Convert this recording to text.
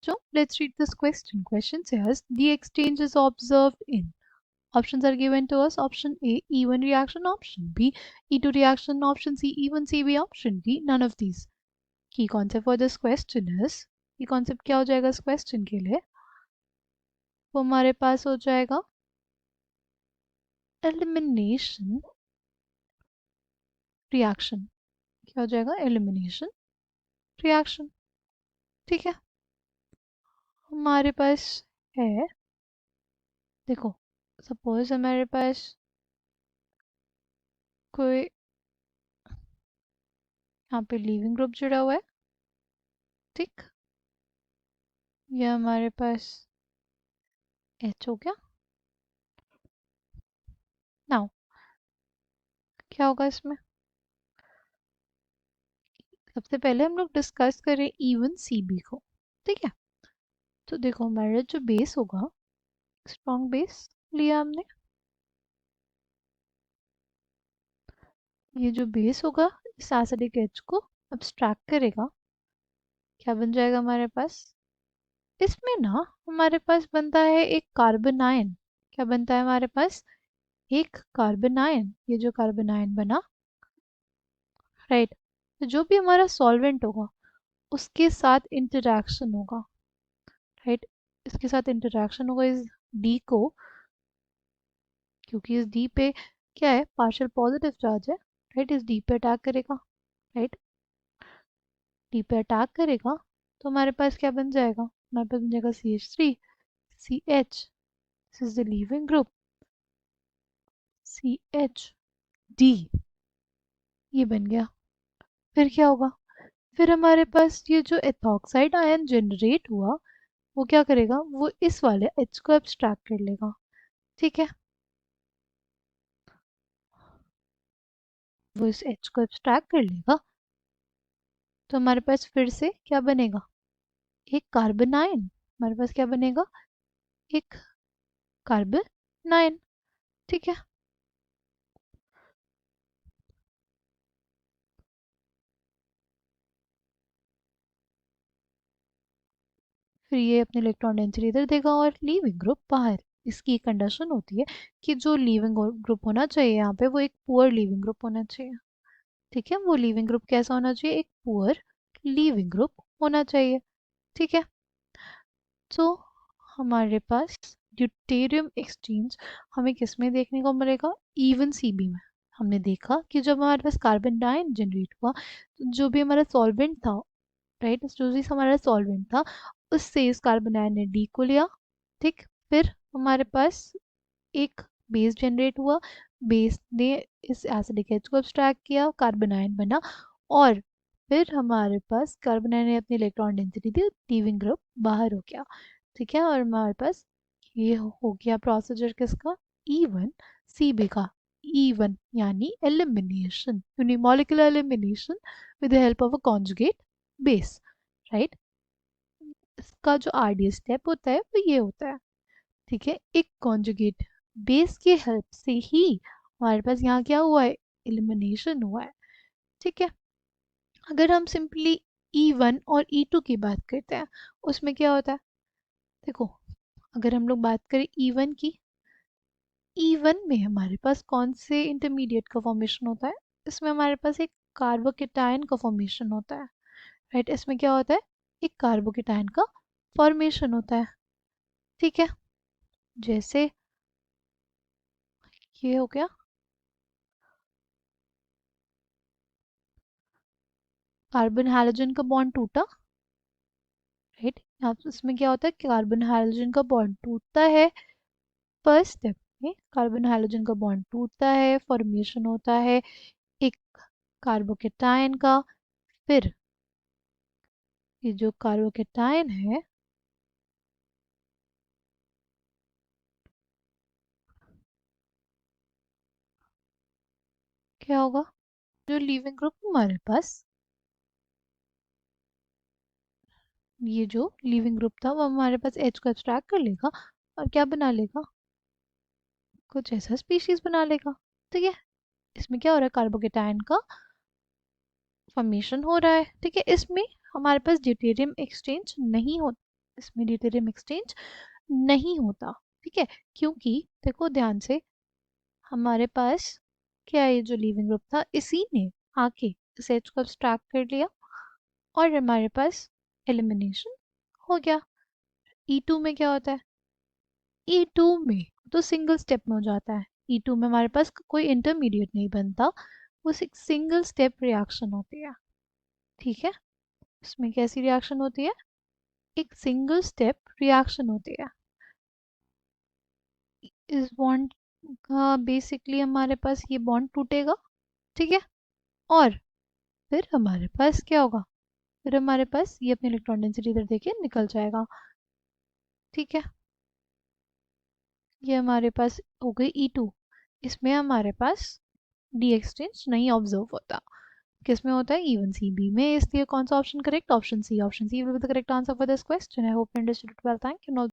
बच्चों, let's read this question. Question says the exchange is observed in. Options are given to us. Option A, E1 reaction. Option B, E2 reaction. Option C, E1 CB. Option D, none of these. Key concept for this question is, key concept क्या हो जाएगा इस question के लिए? वो हमारे पास हो जाएगा elimination reaction. क्या हो जाएगा? elimination reaction. ठीक है, हमारे पास है, देखो सपोज हमारे पास कोई यहाँ पे लीविंग ग्रुप जुड़ा हुआ है, ठीक, ये हमारे पास H हो गया. नाउ क्या होगा इसमें? सबसे पहले हम लोग डिस्कस करें E1 CB को, ठीक है. तो देखो हमारा जो बेस होगा, स्ट्रॉन्ग बेस लिया हमने, ये जो बेस होगा इस एसिडिक एच को अब्स्ट्रैक्ट करेगा, क्या बन जाएगा हमारे पास? इसमें ना हमारे पास बनता है एक कार्बन आयन. क्या बनता है हमारे पास? एक कार्बन आयन. ये जो कार्बन आयन बना, राइट, तो जो भी हमारा सॉल्वेंट होगा उसके साथ इंटरैक्शन होगा, राइट, इसके साथ इंटरैक्शन होगा इस डी को, क्योंकि इस डी पे क्या है, पार्शियल पॉजिटिव चार्ज है, राइट, इस डी पे अटैक करेगा, राइट, डी पे अटैक करेगा तो हमारे पास क्या बन जाएगा? हमारे पास बन जाएगा CH3 CH, this is the leaving group CHD, ये बन गया. फिर क्या होगा? फिर हमारे पास ये जो एथॉक्साइड आयन जनरेट हुआ वो क्या करेगा? वो इस वाले H को एब्स्ट्रैक्ट कर लेगा, ठीक है, वो इस H को एब्स्ट्रैक्ट कर लेगा तो हमारे पास फिर से क्या बनेगा? एक कार्बन आयन. हमारे पास क्या बनेगा? एक कार्बन आयन, ठीक है. फिर ये अपने इलेक्ट्रॉन डेंसिटी इधर देगा और लीविंग ग्रुप बाहर. इसकी कंडीशन होती है कि जो लीविंग ग्रुप होना चाहिए यहाँ पे वो एक पुअर लीविंग ग्रुप होना चाहिए, ठीक है. वो लीविंग ग्रुप कैसा होना चाहिए? एक पुअर लीविंग ग्रुप होना चाहिए, ठीक है. तो हमारे पास ड्यूटेरियम एक्सचेंज हमें किस में देखने को मिलेगा? E1 CB में. हमने देखा कि जब हमारे पास कार्बन डाइन जनरेट हुआ तो जो भी हमारा सॉल्वेंट था, राइट, जो भी हमारा सॉल्वेंट था उससे इस कार्बन डाइन ने डी को लिया, ठीक. फिर हमारे पास एक बेस जनरेट हुआ, बेस ने इस एसिडिक एच को अब्स्ट्रैक्ट किया, कार्बन आयन बना, और फिर हमारे पास कार्बन आयन ने अपनी इलेक्ट्रॉन डेंसिटी दी, लीविंग ग्रुप बाहर हो गया, ठीक है. और हमारे पास ये हो गया प्रोसीजर किसका? E1 CB का. E1 यानी elimination, unimolecular elimination with the help of a conjugate base, right. इसका जो RDS स्टेप होता है वो ये होता है, ठीक है. एक कॉन्जुगेट बेस की हेल्प से ही हमारे पास यहाँ क्या हुआ है? एलिमिनेशन हुआ है, ठीक है. अगर हम सिंपली E1 और E2 की बात करते हैं उसमें क्या होता है? देखो अगर हम लोग बात करें E1 की, E1 में हमारे पास कौन से इंटरमीडिएट का फॉर्मेशन होता है? इसमें हमारे पास एक कार्बोकेटायन का फॉर्मेशन होता है, राइट. इसमें क्या होता है? एक कार्बोकेटायन का फॉर्मेशन होता है, ठीक है. जैसे ये हो गया कार्बन हाइड्रोजन का बॉन्ड टूटा, राइट. यहाँ पे इसमें क्या होता है? कार्बन हाइड्रोजन का बॉन्ड टूटता है, फर्स्ट स्टेप में कार्बन हाइड्रोजन का बॉन्ड टूटता है, फॉर्मेशन होता है एक कार्बोकेटायन का. फिर ये जो कार्बोकेटायन है क्या होगा? जो लीविंग ग्रुप हमारे पास, ये जो लीविंग ग्रुप था वो हमारे पास H को एक्सट्रैक्ट कर लेगा और क्या बना लेगा? कुछ ऐसा स्पीशीज बना लेगा, ठीक है. इसमें क्या हो रहा है? कार्बोकेटायन का फॉर्मेशन हो रहा है, ठीक है. इसमें हमारे पास ड्यूटेरियम एक्सचेंज नहीं होता इसमें ड्यूटेरियम एक्सचेंज नहीं होता। ठीक है, क्योंकि देखो ध्यान से, हमारे पास क्या है, ये जो लीविंग ग्रुप था इसी ने आके इस H को abstract कर लिया और हमारे पास एलिमिनेशन हो गया। E2 में क्या होता है, E2 में तो सिंगल स्टेप में हो जाता है। E2 में हमारे पास कोई इंटरमीडिएट नहीं बनता, वो एक सिंगल स्टेप रिएक्शन होती है। ठीक है, इसमें कैसी रिएक्शन होती है, एक सिंगल स्टेप रिएक्शन होती है। इस बॉन्ड का बेसिकली हमारे पास ये बॉन्ड टूटेगा। ठीक है, और फिर हमारे पास क्या होगा, फिर हमारे पास ये अपनी इलेक्ट्रॉन डेंसिटी इधर देखिए निकल जाएगा। ठीक है, ये हमारे पास हो गई E2। इसमें हमारे पास डी एक्सचेंज नहीं ऑब्जर्व होता। किस में होता है, E1 सी बी में। इसलिए कौन सा option correct, option C. Option C will be the correct answer for this question. I hope you understood it well. Thank you.